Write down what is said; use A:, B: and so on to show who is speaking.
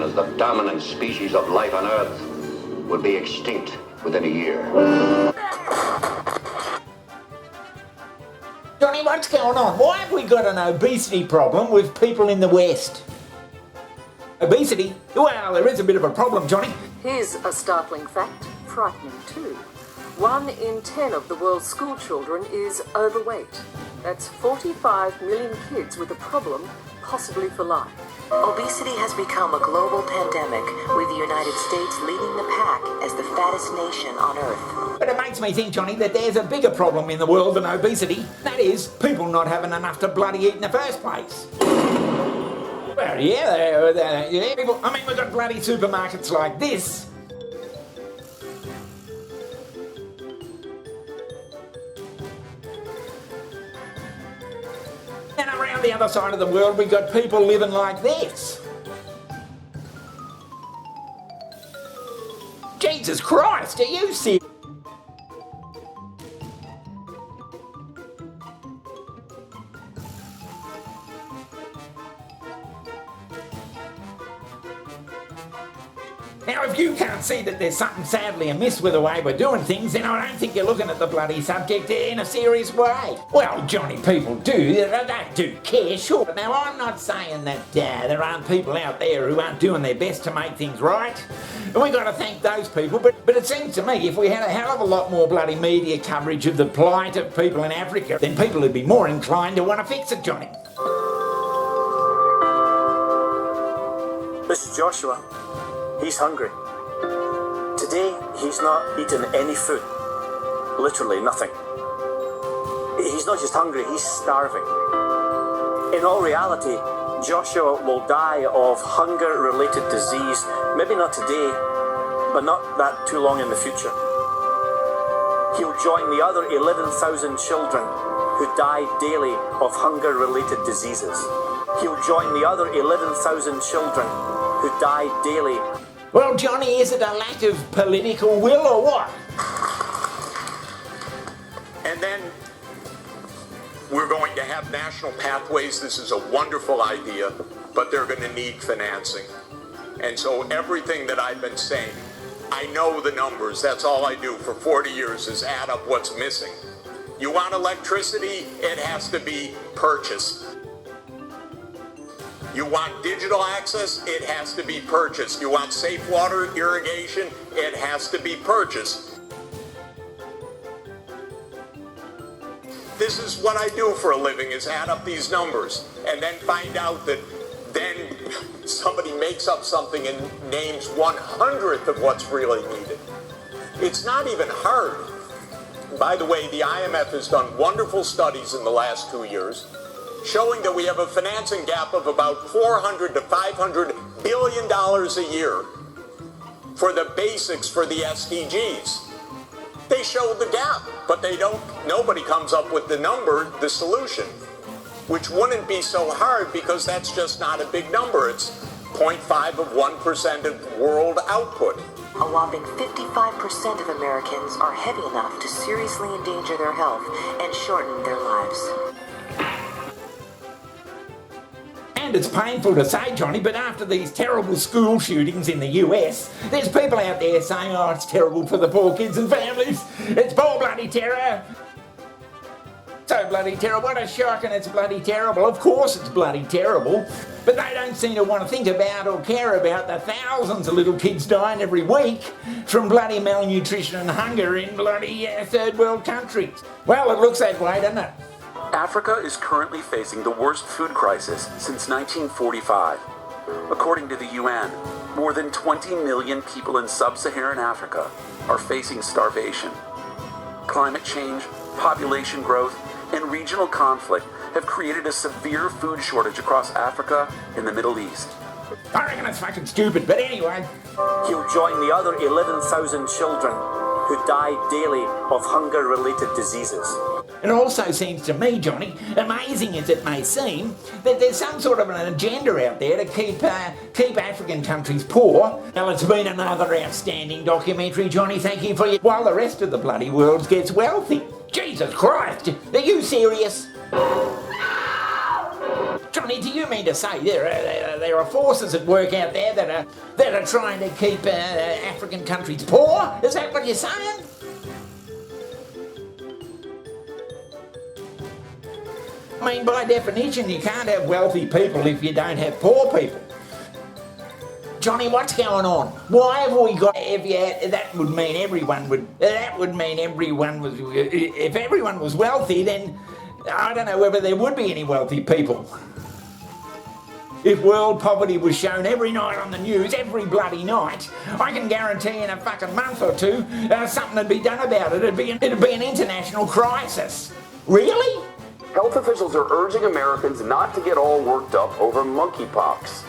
A: as the dominant species of life on Earth would be extinct within a year.
B: Johnny, what's going on? Why have we got an obesity problem with people in the West? Obesity? Well, there is a bit of a problem, Johnny.
C: Here's a startling fact, frightening too. 1 in 10 of the world's school children is overweight. That's 45 million kids with a problem, possibly for life.
D: Obesity has become a global pandemic, with the United States leading the pack as the fattest nation on Earth.
B: But it makes me think, Johnny, that there's a bigger problem in the world than obesity. That is, people not having enough to bloody eat in the first place. Well, yeah, people, I mean, we've got bloody supermarkets like this. And around the other side of the world, we've got people living like this. Jesus Christ, are you serious? Now, if you can't see that there's something sadly amiss with the way we're doing things, then I don't think you're looking at the bloody subject in a serious way. Well, Johnny, people do. They do care, sure. Now, I'm not saying that there aren't people out there who aren't doing their best to make things right. And we've got to thank those people. But it seems to me if we had a hell of a lot more bloody media coverage of the plight of people in Africa, then people would be more inclined to want to fix it, Johnny.
E: This is Joshua. He's hungry. Today, he's not eaten any food. Literally nothing. He's not just hungry, he's starving. In all reality, Joshua will die of hunger-related disease, maybe not today, but not that too long in the future. He'll join the other 11,000 children who die daily of hunger-related diseases. He'll join the other 11,000 children who die daily.
B: Well, Johnny, is it a lack of political will or what?
F: And then we're going to have national pathways. This is a wonderful idea, but they're going to need financing. And so everything that I've been saying, I know the numbers. That's all I do for 40 years is add up what's missing. You want electricity? It has to be purchased. You want digital access? It has to be purchased. You want safe water irrigation? It has to be purchased. This is what I do for a living, is add up these numbers and then find out that then somebody makes up something and names 1/100th of what's really needed. It's not even hard. By the way, the IMF has done wonderful studies in the last 2 years showing that we have a financing gap of about $400 to $500 billion a year for the basics for the SDGs. They show the gap, but nobody comes up with the number, the solution, which wouldn't be so hard because that's just not a big number. It's 0.5 of 1% of world output.
D: A whopping 55% of Americans are heavy enough to seriously endanger their health and shorten their lives.
B: And it's painful to say, Johnny, but after these terrible school shootings in the US, there's people out there saying, oh, it's terrible for the poor kids and families. It's poor bloody terror. So bloody terrible. What a shock, and it's bloody terrible. Of course it's bloody terrible. But they don't seem to want to think about or care about the thousands of little kids dying every week from bloody malnutrition and hunger in bloody third world countries. Well, it looks that way, doesn't it?
G: Africa is currently facing the worst food crisis since 1945. According to the UN, more than 20 million people in sub-Saharan Africa are facing starvation. Climate change, population growth, and regional conflict have created a severe food shortage across Africa and the Middle East.
B: I reckon it's fucking stupid, but anyway.
E: He'll join the other 11,000 children who die daily of hunger-related diseases.
B: It also seems to me, Johnny, amazing as it may seem, that there's some sort of an agenda out there to keep African countries poor. Well, it's been another outstanding documentary, Johnny, thank you for you. While the rest of the bloody world gets wealthy. Jesus Christ, are you serious? Johnny, do you mean to say there are forces at work out there that are trying to keep African countries poor? Is that what you're saying? I mean, by definition, you can't have wealthy people if you don't have poor people. Johnny, what's going on? Why have we got, that would mean everyone was, if everyone was wealthy, then I don't know whether there would be any wealthy people. If world poverty was shown every night on the news, every bloody night, I can guarantee in a fucking month or two, something would be done about it. It'd be an international crisis. Really?
G: Health officials are urging Americans not to get all worked up over monkeypox.